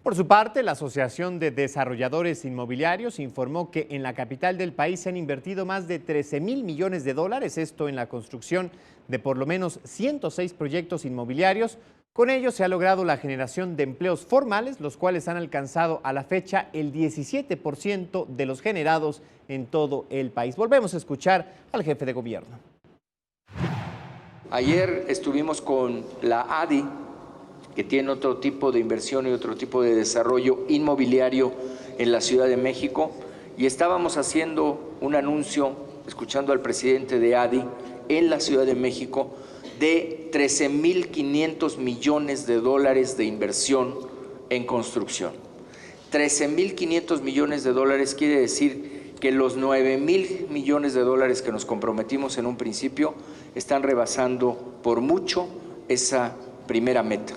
Por su parte, la Asociación de Desarrolladores Inmobiliarios informó que en la capital del país se han invertido más de 13.000 millones de dólares, esto en la construcción de por lo menos 106 proyectos inmobiliarios. Con ello se ha logrado la generación de empleos formales, los cuales han alcanzado a la fecha el 17% de los generados en todo el país. Volvemos a escuchar al jefe de gobierno. Ayer estuvimos con la ADI, que tiene otro tipo de inversión y otro tipo de desarrollo inmobiliario en la Ciudad de México, y estábamos haciendo un anuncio, escuchando al presidente de ADI en la Ciudad de México, de 13.500 millones de dólares de inversión en construcción. 13.500 millones de dólares quiere decir que los 9.000 millones de dólares que nos comprometimos en un principio están rebasando por mucho esa primera meta.